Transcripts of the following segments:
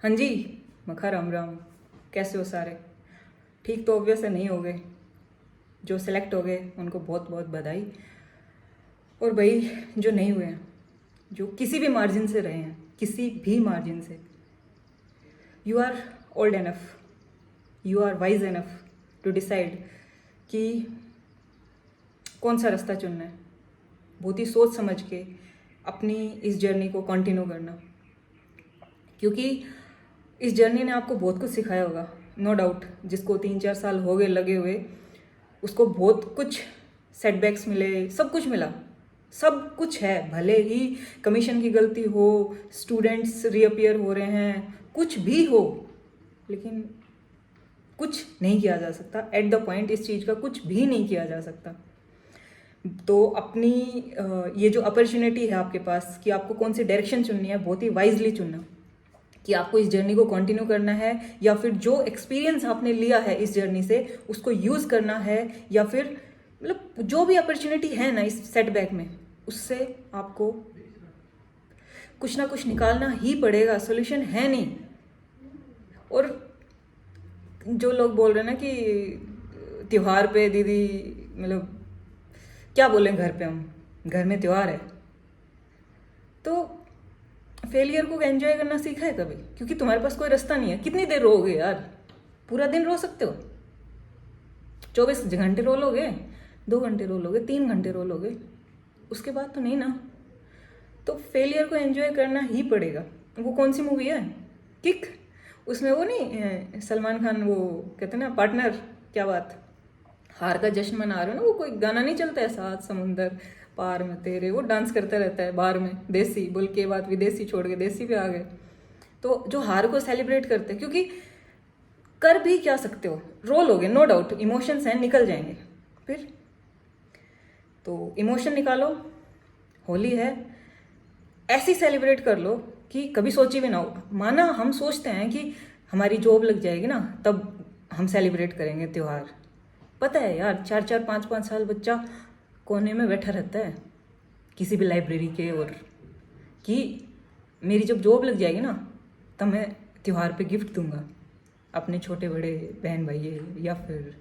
हाँ जी, मखा राम राम। कैसे हो सारे? ठीक तो ऑब्वियस है नहीं हो गए। जो सिलेक्ट हो गए उनको बहुत बहुत बधाई। और भाई जो नहीं हुए हैं, जो किसी भी मार्जिन से रहे हैं, किसी भी मार्जिन से, you are old enough, you are wise enough to decide कि कौन सा रास्ता चुनना है। बहुत ही सोच समझ के अपनी इस जर्नी को कंटिन्यू करना, क्योंकि इस जर्नी ने आपको बहुत कुछ सिखाया होगा। नो डाउट, जिसको 3-4 साल हो गए लगे हुए, उसको बहुत कुछ सेटबैक्स मिले, सब कुछ मिला, सब कुछ है। भले ही कमीशन की गलती हो, स्टूडेंट्स रीअपियर हो रहे हैं, कुछ भी हो, लेकिन कुछ नहीं किया जा सकता एट द पॉइंट। इस चीज़ का कुछ भी नहीं किया जा सकता। तो अपनी ये जो अपॉर्चुनिटी है आपके पास कि आपको कौन सी डायरेक्शन चुननी है, बहुत ही वाइजली चुनना कि आपको इस जर्नी को कंटिन्यू करना है, या फिर जो एक्सपीरियंस आपने लिया है इस जर्नी से उसको यूज़ करना है, या फिर मतलब जो भी अपॉर्चुनिटी है ना इस सेटबैक में, उससे आपको कुछ ना कुछ निकालना ही पड़ेगा। सोल्यूशन है नहीं। और जो लोग बोल रहे हैं ना कि त्योहार पे दीदी, मतलब क्या बोलें, घर पे हम, घर में त्योहार है तो फेलियर को एंजॉय करना सीखा है कभी? क्योंकि तुम्हारे पास कोई रास्ता नहीं है। कितनी देर रोओगे यार? पूरा दिन रो सकते हो? 24 घंटे रो लोगे? 2 घंटे रो लोगे? 3 घंटे रो लोगे? उसके बाद तो नहीं ना। तो फेलियर को एंजॉय करना ही पड़ेगा। वो कौन सी मूवी है, किक? उसमें वो नहीं, सलमान खान वो कहते हैं ना पार्टनर, क्या बात, हार का जश्न मना रहे हो ना, वो कोई गाना नहीं चलता है, सात समुंदर पार में तेरे, वो डांस करता रहता है बार में, देसी बोल के बाद विदेशी छोड़ के देसी पे आ गए। तो जो हार को सेलिब्रेट करते हैं, क्योंकि कर भी क्या सकते हो, रो लोगे, नो डाउट, इमोशंस हैं, निकल जाएंगे। फिर तो इमोशन निकालो, होली है, ऐसी सेलिब्रेट कर लो कि कभी सोची भी ना हो। माना हम सोचते हैं कि हमारी जॉब लग जाएगी ना तब हम सेलिब्रेट करेंगे त्यौहार। पता है यार, 4-4 5-5 साल बच्चा कोने में बैठा रहता है किसी भी लाइब्रेरी के, और कि मेरी जब जॉब लग जाएगी ना तब मैं त्यौहार पे गिफ्ट दूंगा अपने छोटे बड़े बहन भाई या फिर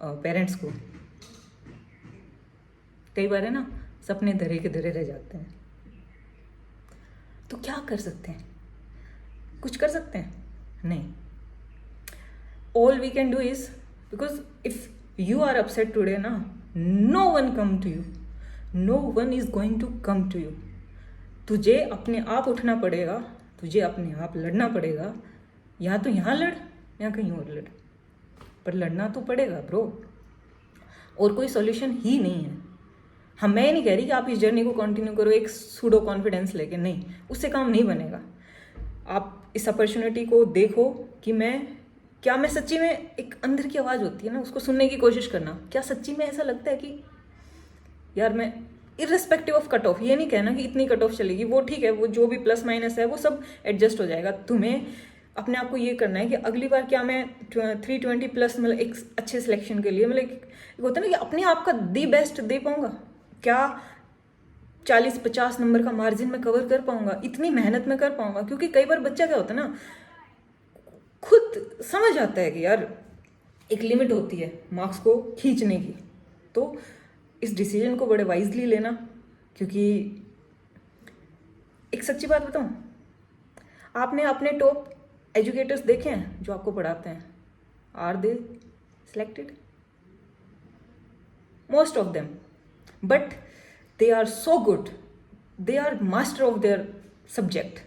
पेरेंट्स को। कई बार है ना, सपने धरे के धरे रह जाते हैं। तो क्या कर सकते हैं? कुछ कर सकते हैं? नहीं। All we can do is, because if you are upset today ना, no one come to you, no one is going to come to you. तुझे अपने आप उठना पड़ेगा, तुझे अपने आप लड़ना पड़ेगा। या तो यहाँ लड़ या कहीं और लड़, पर लड़ना तो पड़ेगा ब्रो। और कोई सॉल्यूशन ही नहीं है। हाँ, मैं नहीं कह रही कि आप इस जर्नी को कंटिन्यू करो एक सूडो कॉन्फिडेंस लेके, नहीं, उससे काम नहीं बनेगा। आप इस अपॉर्चुनिटी को देखो कि मैं सच्ची में, एक अंदर की आवाज़ होती है ना, उसको सुनने की कोशिश करना। क्या सच्ची में ऐसा लगता है कि यार मैं इररिस्पेक्टिव ऑफ कट ऑफ, ये नहीं कहना कि इतनी कट ऑफ चलेगी, वो ठीक है, वो जो भी प्लस माइनस है वो सब एडजस्ट हो जाएगा। तुम्हें अपने आप को ये करना है कि अगली बार क्या मैं 320+ मतलब एक अच्छे सिलेक्शन के लिए, मतलब एक होता है ना कि अपने आप का दी बेस्ट दे पाऊंगा क्या, 40-50 नंबर का मार्जिन में कवर कर पाऊंगा, इतनी मेहनत में कर पाऊंगा। क्योंकि कई बार बच्चा क्या होता है ना, खुद समझ आता है कि यार एक लिमिट होती है मार्क्स को खींचने की। तो इस डिसीजन को बड़े वाइजली लेना, क्योंकि एक सच्ची बात बताऊं, आपने अपने टॉप एजुकेटर्स देखे हैं जो आपको पढ़ाते हैं? Are they selected? Most of them, but they are so good, they are master of their subject,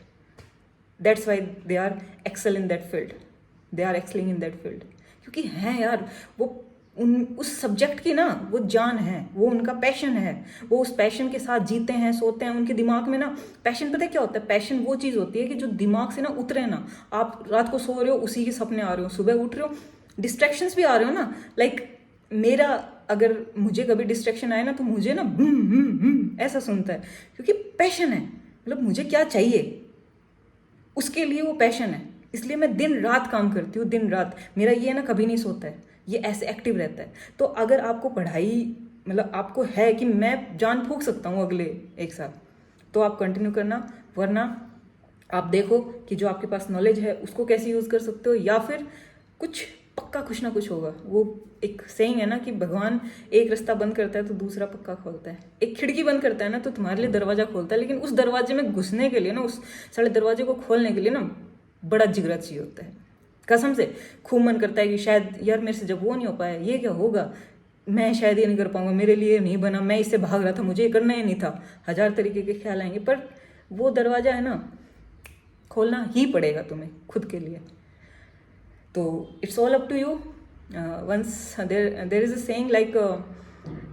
that's why they are excel in that field, they are excelling in that field। क्योंकि हैं यार वो उस subject की ना वो जान है, वो उनका पैशन है, वो उस पैशन के साथ जीते हैं, सोते हैं। उनके दिमाग में ना पैशन, पता है क्या होता है? पैशन वो चीज़ होती है कि जो दिमाग से ना उतरे ना। आप रात को सो रहे हो, उसी के सपने आ रहे हो, सुबह उठ रहे हो, डिस्ट्रैक्शंस भी आ रहे हो ना। लाइक मेरा, अगर मुझे कभी डिस्ट्रैक्शन आए ना तो मुझे ना ऐसा सुनता है, क्योंकि पैशन है। मतलब मुझे क्या चाहिए, उसके लिए वो पैशन है, इसलिए मैं दिन रात काम करती हूँ। दिन रात मेरा ये ना कभी नहीं सोता है, ये ऐसे एक्टिव रहता है। तो अगर आपको पढ़ाई, मतलब आपको है कि मैं जान फूंक सकता हूँ अगले 1 साल, तो आप कंटिन्यू करना। वरना आप देखो कि जो आपके पास नॉलेज है उसको कैसे यूज़ कर सकते हो, या फिर कुछ पक्का कुछ ना कुछ होगा। वो एक सेइंग है ना कि भगवान एक रास्ता बंद करता है तो दूसरा पक्का खोलता है, एक खिड़की बंद करता है ना तो तुम्हारे लिए दरवाजा खोलता है, लेकिन उस दरवाजे में घुसने के लिए ना, उस सारे दरवाजे को खोलने के लिए ना बड़ा जिगरा चाहिए होता है। कसम से खूब मन करता है कि शायद यार मेरे से जब वो नहीं हो पाया, ये क्या होगा, मैं शायद ये नहीं कर पाऊंगा, मेरे लिए नहीं बना, मैं इससे भाग रहा था, मुझे ये करना ही नहीं था। हजार तरीके के ख्याल आएंगे, पर वो दरवाजा है ना, खोलना ही पड़ेगा तुम्हें खुद के लिए। तो it's all up to you. Once there is a saying like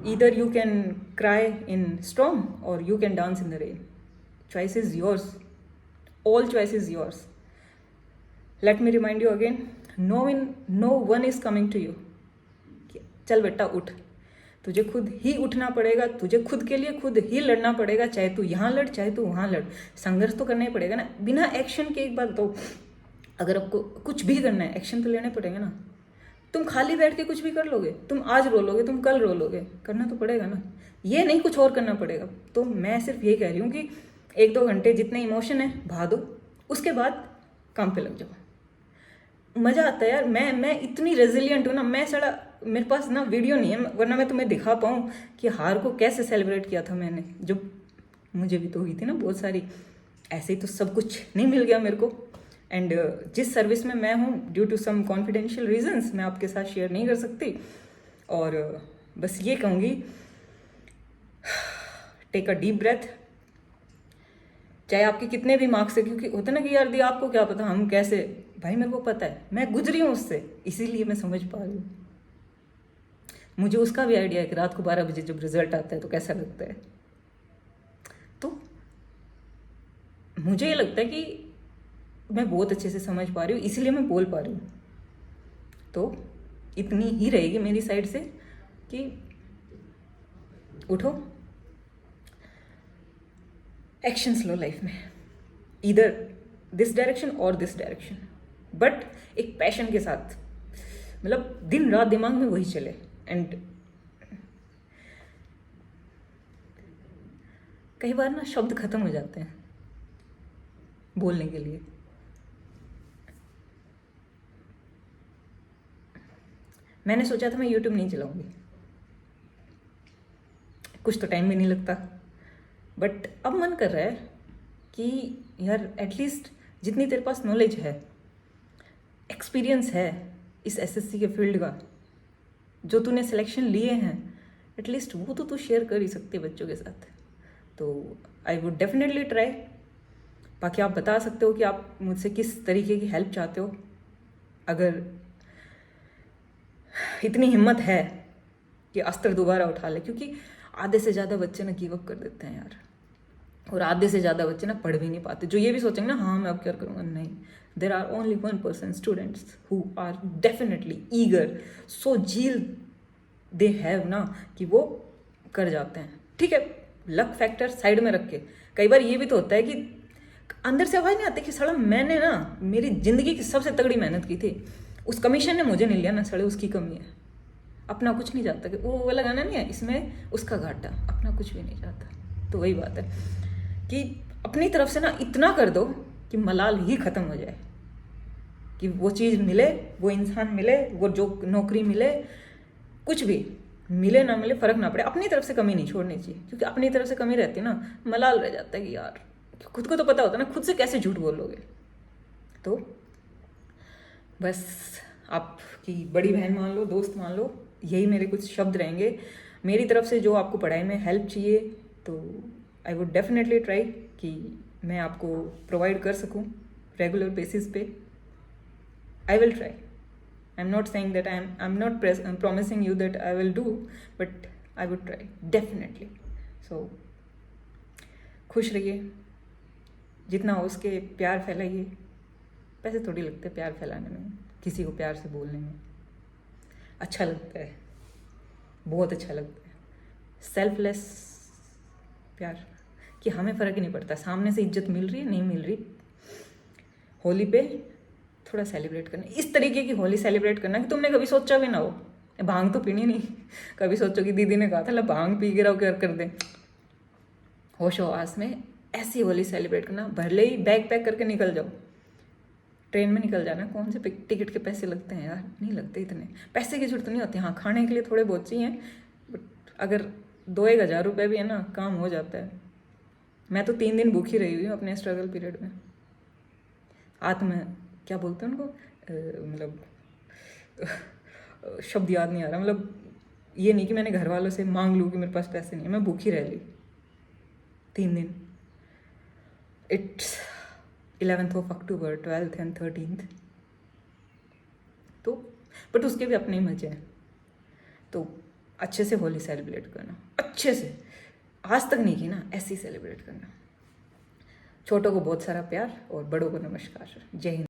either you can cry in storm or you can dance in the rain. Choice is yours. All choice is yours. Let me remind you again, no one is coming to you. चल बेटा उठ, तुझे खुद ही उठना पड़ेगा, तुझे खुद के लिए खुद ही लड़ना पड़ेगा, चाहे तू यहाँ लड़ चाहे तू वहाँ लड़, संघर्ष तो करना ही पड़ेगा ना। बिना एक्शन के एक बात तो, अगर आपको कुछ भी करना है एक्शन तो लेने पड़ेगा ना। तुम खाली बैठ के कुछ भी कर लोगे, तुम आज रो लोगे, तुम कल रो लोगे, करना तो पड़ेगा ना। ये नहीं कुछ और करना पड़ेगा। तो मैं सिर्फ यही कह रही हूँ कि 1-2 घंटे जितने इमोशन है बहा दो, उसके बाद काम पे लग जाओ। मज़ा आता है यार। मैं इतनी रेजिलियंट हूँ ना, मैं सड़ा मेरे पास ना वीडियो नहीं है, वरना मैं तुम्हें दिखा पाऊँ कि हार को कैसे सेलिब्रेट किया था मैंने। जो मुझे भी तो हुई थी ना बहुत सारी, ऐसे ही तो सब कुछ नहीं मिल गया मेरे को। एंड जिस सर्विस में मैं हूँ, due to some confidential reasons मैं आपके साथ शेयर नहीं कर सकती। और बस ये कहूँगी, टेक अ डीप ब्रेथ, चाहे आपके कितने भी मार्क्स है, क्योंकि होता ना कि यार दी आपको क्या पता हम कैसे, भाई मेरे को पता है, मैं गुजरी हूँ उससे, इसीलिए मैं समझ पा रही हूँ। मुझे उसका भी आइडिया है कि रात को 12 बजे जब रिजल्ट आता है तो कैसा लगता है। तो मुझे ये लगता है कि मैं बहुत अच्छे से समझ पा रही हूँ, इसीलिए मैं बोल पा रही हूँ। तो इतनी ही रहेगी मेरी साइड से कि उठो, एक्शंस लो लाइफ में, इधर दिस डायरेक्शन और दिस डायरेक्शन, बट एक पैशन के साथ, मतलब दिन रात दिमाग में वही चले। एंड कई बार ना शब्द खत्म हो जाते हैं बोलने के लिए। मैंने सोचा था मैं यूट्यूब नहीं चलाऊंगी, कुछ तो टाइम भी नहीं लगता, बट अब मन कर रहा है कि यार एटलीस्ट जितनी तेरे पास नॉलेज है, एक्सपीरियंस है इस एसएससी के फील्ड का, जो तूने सिलेक्शन लिए हैं, एटलीस्ट वो तो तू शेयर कर ही सकते बच्चों के साथ। तो आई वुड डेफिनेटली ट्राई। बाकी आप बता सकते हो कि आप मुझसे किस तरीके की हेल्प चाहते हो। अगर इतनी हिम्मत है कि अस्त्र दोबारा उठा ले, क्योंकि आधे से ज़्यादा बच्चे ना गिव अप कर देते हैं यार, और आधे से ज़्यादा बच्चे ना पढ़ भी नहीं पाते, जो ये भी सोचेंगे ना हाँ मैं अब क्या करूँगा। नहीं, there are only 1% students who are definitely eager, so zeal they have ना कि वो कर जाते हैं। ठीक है, लक फैक्टर साइड में रख के, कई बार ये भी तो होता है कि अंदर से आवाज़ नहीं आती कि सड़ा मैंने ना मेरी ज़िंदगी की सबसे तगड़ी मेहनत की थी, उस कमीशन ने मुझे नहीं लिया ना, सड़े उसकी कमी है। अपना कुछ नहीं जाता, कि वो वाला गाना नहीं है, इसमें उसका घाटा, अपना कुछ भी नहीं जाता। तो वही बात है कि अपनी तरफ से ना इतना कर दो कि मलाल ही ख़त्म हो जाए, कि वो चीज़ मिले, वो इंसान मिले, वो जो नौकरी मिले, कुछ भी मिले ना मिले फ़र्क ना पड़े, अपनी तरफ से कमी नहीं छोड़नी चाहिए। क्योंकि अपनी तरफ से कमी रहती है ना, मलाल रह जाता है कि यार खुद को तो पता होता है ना, खुद से कैसे झूठ बोलोगे। तो बस आपकी बड़ी बहन मान लो, दोस्त मान लो, यही मेरे कुछ शब्द रहेंगे मेरी तरफ से। जो आपको पढ़ाई में हेल्प चाहिए तो आई वुड डेफिनेटली ट्राई कि मैं आपको प्रोवाइड कर सकूं रेगुलर बेसिस पे। I will try, I am not saying that I am not promising you that I will do, but I would try definitely. So खुश रहिए, जितना हो उसके प्यार फैलाइए। पैसे थोड़ी लगते हैं प्यार फैलाने में, किसी को प्यार से बोलने में अच्छा लगता है, बहुत अच्छा लगता है। सेल्फलेस प्यार कि हमें फ़र्क ही नहीं पड़ता सामने से इज्जत मिल रही है नहीं मिल रही। होली पे थोड़ा सेलिब्रेट करना, इस तरीके की होली सेलिब्रेट करना कि तुमने कभी सोचा भी ना हो। भांग तो पीनी नहीं, कभी सोचो कि दीदी ने कहा था ला भांग पी के रहो क्या कर दे। होश हवास में ऐसी होली सेलिब्रेट करना, भले ही बैग पैक करके निकल जाओ, ट्रेन में निकल जाना। कौन से टिकट के पैसे लगते हैं यार, नहीं लगते इतने पैसे की जरूरत नहीं होती। हाँ, खाने के लिए थोड़े बहुत चाहिए, बट अगर 2-1 हज़ार रुपये भी है ना, काम हो जाता है। मैं तो 3 दिन भूखी रही हुई हूँ अपने स्ट्रगल पीरियड में। आत्म क्या बोलते हैं उनको, मतलब शब्द याद नहीं आ रहा। मतलब ये नहीं कि मैंने घर वालों से मांग लूँ कि मेरे पास पैसे नहीं है, मैं भूखी रह ली 3 दिन। It's 11th of October, 12th and 13th। तो बट उसके भी अपने ही मजे हैं। तो अच्छे से होली सेलिब्रेट करना, अच्छे से, आज तक नहीं की ना, ऐसे ही सेलिब्रेट करना। छोटों को बहुत सारा प्यार और बड़ों को नमस्कार। जय हिंद।